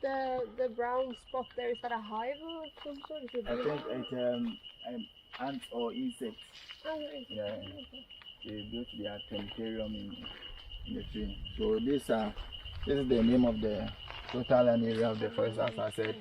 the brown spot there, is that a hive of some sort? Is it I think it's ants or insects. Oh, there is. Yeah, they built their planetarium in the tree. So this is the name of the total land area of the forest. As I said,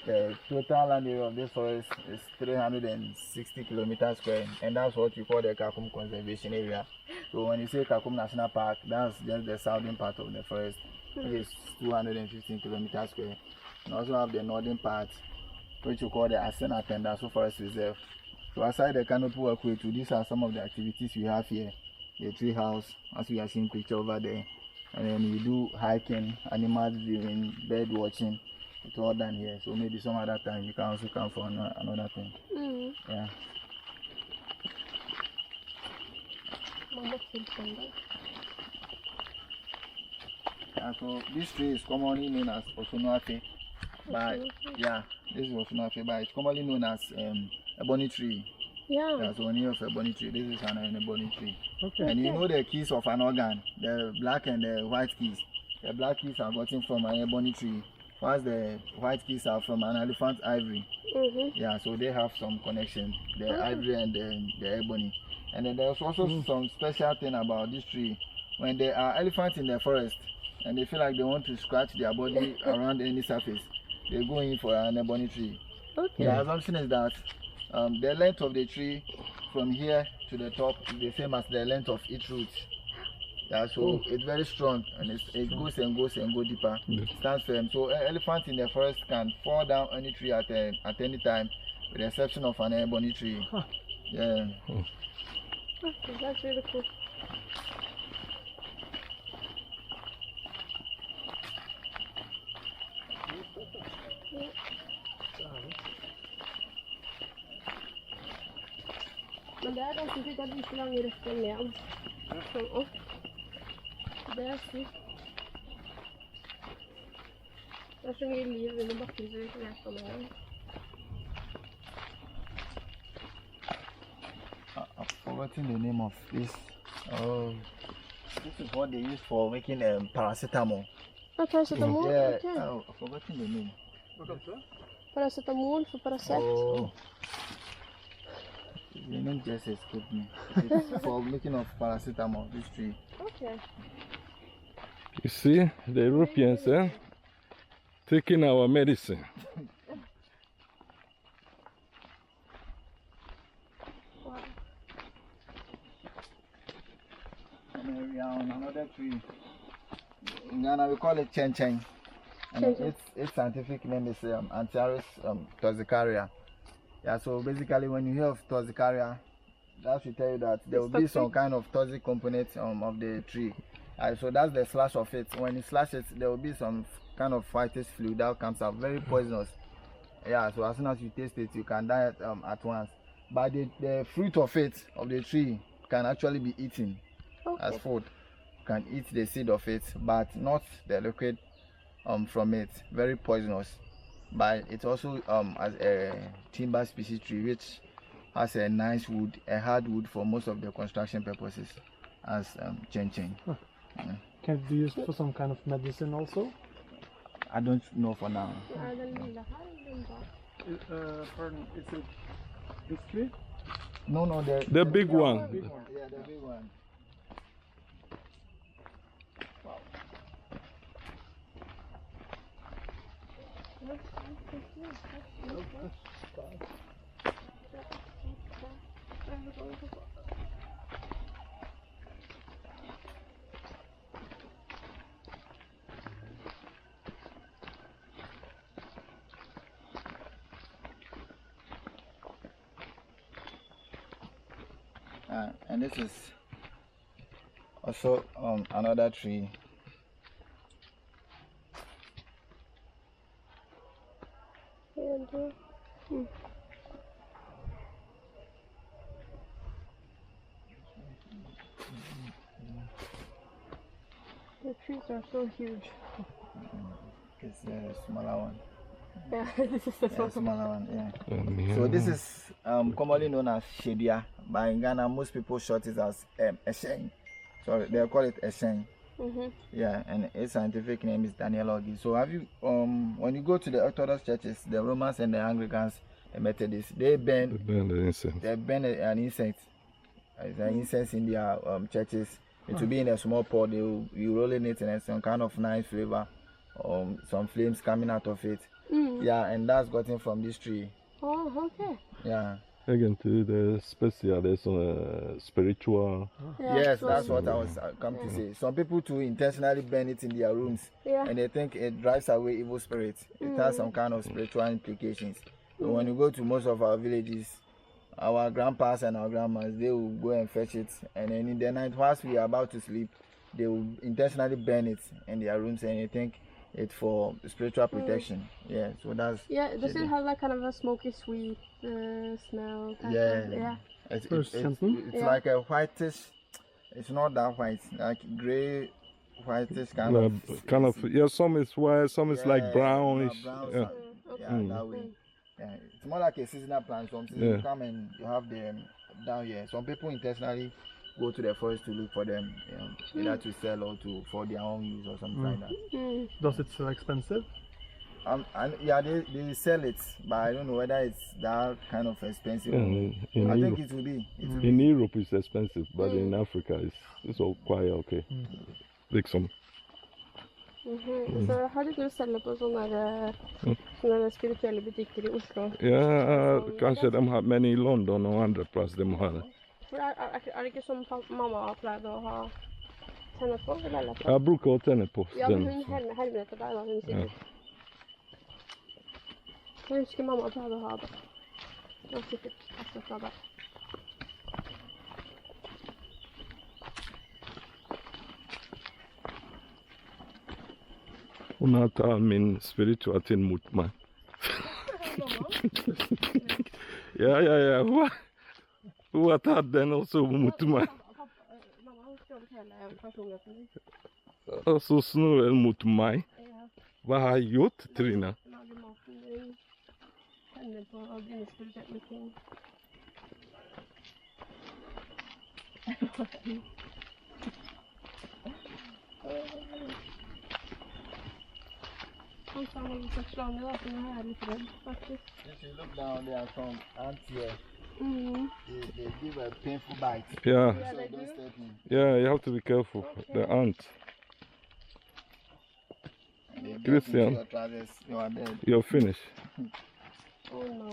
the total land area of this forest is 360 kilometers square, and that's what we call the Kakum Conservation Area. So when you say Kakum National Park, that's just the southern part of the forest, which is 215 kilometers square. And also have the northern part, which we call the Asena Tendaso Forest Reserve. So aside the Canopy walkway, these are some of the activities we have here. The tree house, as we are seeing picture over there, and then we do hiking, animal viewing, bird watching. It's all done here. So maybe some other time you can also come for another thing. Yeah. Yeah, so this tree is commonly known as Osunuafe. But yeah, this is Osunuafe, but it's commonly known as ebony tree. Yeah. That's one year of ebony tree. This is an ebony tree. Okay. And you know the keys of an organ, the black and the white keys. The black keys are gotten from an ebony tree, whilst the white keys are from an elephant ivory. Yeah, so they have some connection, the ivory and the ebony. And then there's also some special thing about this tree. When there are elephants in the forest and they feel like they want to scratch their body around any surface, they go in for an ebony tree. Okay. The assumption is that the length of the tree from here to the top is the same as the length of its roots. Yeah, so it's very strong and it goes and goes and goes deeper. It stands firm. So elephants in the forest can fall down any tree at any time, with the exception of an ebony tree. Yeah. Okay, that's really cool. Men det de som sitter litt lange røtter ned. Sånn opp. Det sykt. Det så mye liv under bakken så vi ikke vet om det. I've forgotten the name of this. Oh, this is what they use for making paracetamol. Paracetamol? Yeah, Okay. oh, I've forgotten the name. Paracetamol for Paracet. Oh, the name just escaped me. It's for making of paracetamol, this tree. Okay. You see, the Europeans taking our medicine. Wow. And we are on another tree. In Ghana we call it chen chen. And its scientific name is Antiaris torsicaria. Yeah, so basically when you hear of torsicaria, that should tell you that there will be some kind of toxic component of the tree. So that's the slash of it. When you slash it, there will be some kind of whitish fluid that comes out, very poisonous. Yeah, so as soon as you taste it, you can die at once. But the fruit of it, of the tree, can actually be eaten as food. You can eat the seed of it, but not the liquid from it. Very poisonous. But it's also as a timber species tree, which has a nice wood, a hard wood for most of the construction purposes, as chen chen. Yeah. Can it be used for some kind of medicine also? I don't know for now. Pardon, is it this tree? No, The big one. Yeah, the big one. Wow. And this is also another tree. The trees are so huge. It's the smaller one. Yeah, this is the Smaller one. Yeah. Yeah. So this is commonly known as shedia, but in Ghana most people short it as esheng. Sorry, they call it esheng. Yeah, and its scientific name is Daniel Ogi. So have you when you go to the Orthodox churches, the Romans and the Anglicans, the Methodists, they burn the incense. They burn an incense. It's an incense in their churches. It will be in a small pot. You rolling it in some kind of nice flavor, some flames coming out of it. Yeah, and that's gotten from this tree. Oh, okay. Yeah. Again, to the special, there's spiritual. Yeah, Yes, so- that's what I was come to say. Some people too intentionally burn it in their rooms, Yeah. and they think it drives away evil spirits. It has some kind of spiritual implications. So when you go to most of our villages, our grandpas and our grandmas, they will go and fetch it, and then in the night, whilst we are about to sleep, they will intentionally burn it in their rooms, and they think it's for spiritual protection. Yeah, so that's Yeah, does it have like kind of a smoky, sweet smell? Kind yeah. Of? Yeah. It's Yeah. like a whitish. It's not that white, like gray, whitish kind of. Yeah, some is white, some is like Yeah, brownish. brown Yeah. side. Okay. Yeah, that way. Yeah, it's more like a seasonal plant. Some season Yeah. you come and you have them down here. Some people intentionally go to the forest to look for them, either to sell or for their own use or something like that. Does it sell expensive? And yeah, they sell it, but I don't know whether it's that kind of expensive. Yeah, I in think Europe. it will be. In Europe, it's expensive, but in Africa, it's all quite okay. Liksom. Så har du selger på sånne spirituelle butikker i Oslo? Ja, kanskje de har, men i London og andre plasser de har det. For er det ikke som mamma pleide å ha tennet på? Eller? Jeg bruker å tenne på Ja, men den. hun hermer etter deg da, hun sikkert. Jeg husker mamma pleide å ha det. Det var sikkert akkurat fra deg. Hun har tatt min spiritual ting mot meg. Ja. Hun har tatt den også mot meg. Mamma har skrevet hele personligheten din. Og så snur den mot meg. Ja, Hva har jeg gjort, Trina? lager maten din, tenner på og begynner spirituelle ting. Han sa han var litt slanger da, så nå er jeg litt redd, faktisk. If you look down there, some ants here, Mm. they give a painful bite. Yeah, Yeah, they So don't do. step in. yeah, you have to be careful. The ant. And they bite Christian. into your trousers, you are dead. You're finished. Oh no.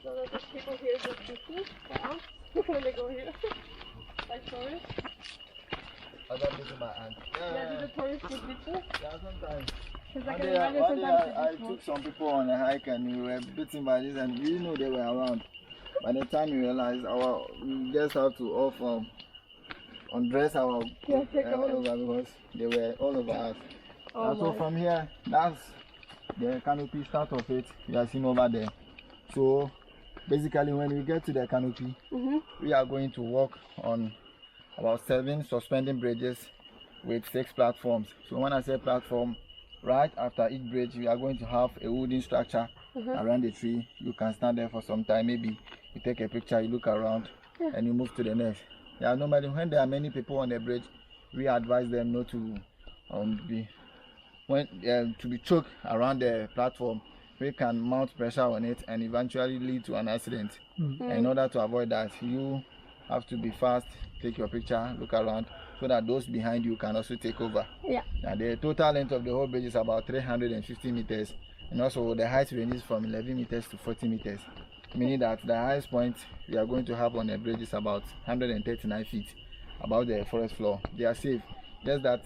So there's just people here just eating the ants when they go here. Like tourists. Other people by ants. Yeah, do the tourists get bitten? Yeah, sometimes. Because I One can day, imagine one day sometimes I it's just took some people on a hike and we were bitten by this and we didn't know they were around. By the time we realized we just have to off undress our Yeah, take off. over because they were all over us. Oh So my. from here, that's the canopy start of it. You are seeing over there. So basically when we get to the canopy, we are going to walk on about 7 suspending bridges with 6 platforms. So when I say platform, right after each bridge, we are going to have a wooden structure around the tree. You can stand there for some time. Maybe you take a picture, you look around, and you move to the next. Yeah, normally when there are many people on the bridge, we advise them not to be choked around the platform. We can mount pressure on it and eventually lead to an accident. And in order to avoid that, you have to be fast, take your picture, look around, so that those behind you can also take over. Yeah. And the total length of the whole bridge is about 350 meters. And also the height ranges from 11 meters to 40 meters. Meaning that the highest point we are going to have on the bridge is about 139 feet above the forest floor. They are safe. Just that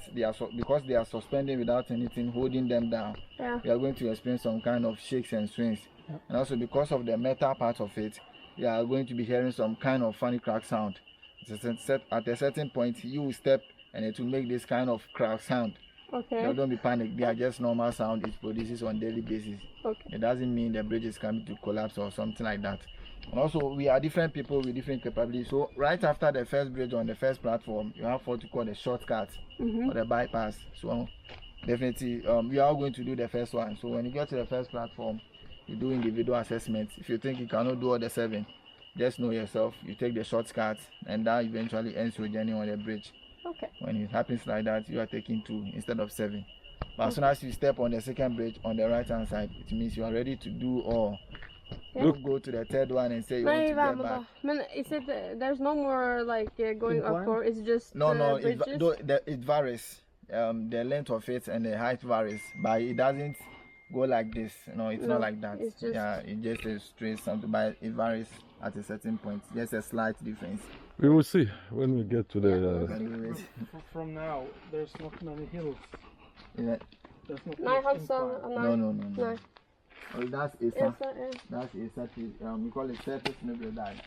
because they are suspending without anything holding them down. Yeah. We are going to experience some kind of shakes and swings. And also because of the metal part of it, we are going to be hearing some kind of funny crack sound. At a certain point, you will step and it will make this kind of crack sound. Okay. Now, don't be panicked. They are just normal sound it produces on daily basis. Okay. It doesn't mean the bridge is coming to collapse or something like that. And also, we are different people with different capabilities. So right after the first bridge on the first platform, you have what you call the shortcut or the bypass. So definitely we are all going to do the first one. So when you get to the first platform, you do individual assessments. If you think you cannot do all the 7, just know yourself. You take the shortcut, and that eventually ends your journey on the bridge. Okay. When it happens like that, you are taking 2 instead of 7. But as soon as you step on the second bridge on the right hand side, it means you are ready to do all. Don't go to the third one and say you want to get back. Man, is it there's no more like going Incline? up, or it's just No, bridges? it varies. The length of it and the height varies, but it doesn't go like this. No, it's not like that. It's just... Yeah, it just is straight something, but it varies at a certain point. Just a slight difference. We will see when we get to the. From now, there's not many hills. Yeah. There's not Nej, much han sa... incline. No. Nej. Oh, that's a Yes, That's a we call it surface nucleotide.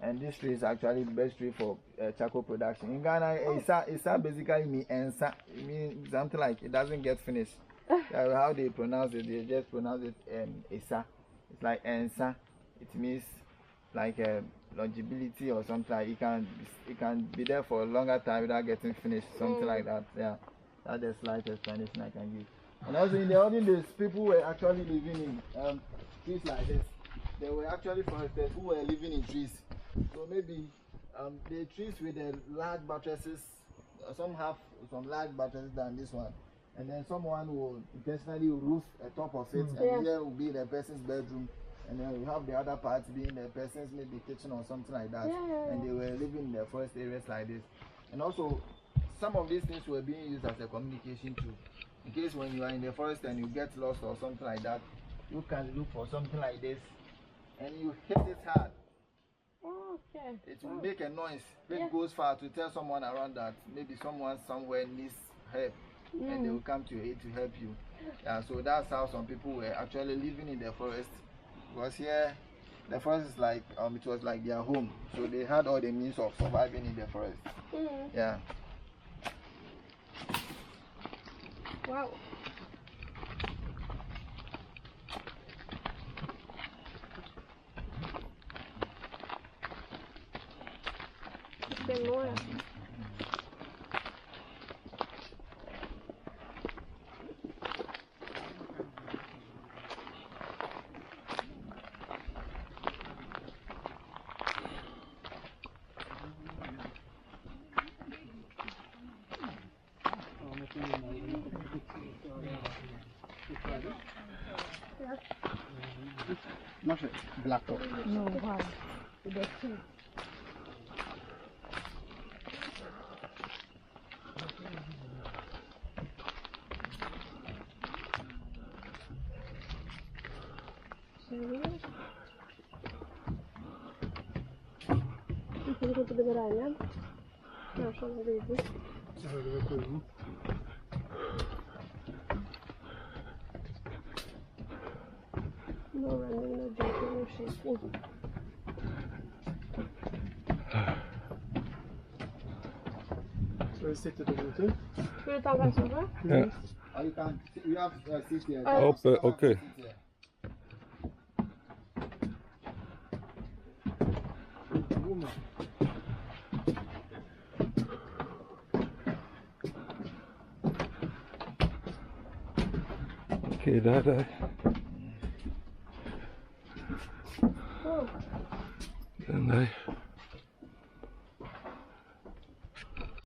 And this tree is actually the best tree for charcoal production. In Ghana, Isa basically means ensa. It means something like it doesn't get finished. How they pronounce it, they just pronounce it Isa. It's like ensa. It means like longevity or something. Like it can be there for a longer time without getting finished. Something like that. Yeah, that's the slight explanation I can give. And also in the olden days, people were actually living in trees like this. There were actually foresters who were living in trees. So maybe the trees with the large buttresses, some have some large buttresses than this one. And then someone will intentionally roof a top of it, and here will be the person's bedroom. And then we have the other part being the person's maybe kitchen or something like that. And they were living in the forest areas like this. And also, some of these things were being used as a communication tool. In case when you are in the forest and you get lost or something like that, you can look for something like this and you hit it hard. Okay. It will make a noise. It goes far to tell someone around that maybe someone somewhere needs help and they will come to your aid to help you. Yeah, so that's how some people were actually living in the forest. Because here, the forest is like, it was like their home. So they had all the means of surviving in the forest. Yeah. Wow. Det må jag. Not black top. No, wow. Det är kul. Du får inte bli regnen. Jag ska ha vidare. Så hörde vi kullen. No running, no jumping, no shaking. Så vi sitter där ute. Ska du ta en vänster? Yeah. You have sit here. Okay. Okay, där. Den där.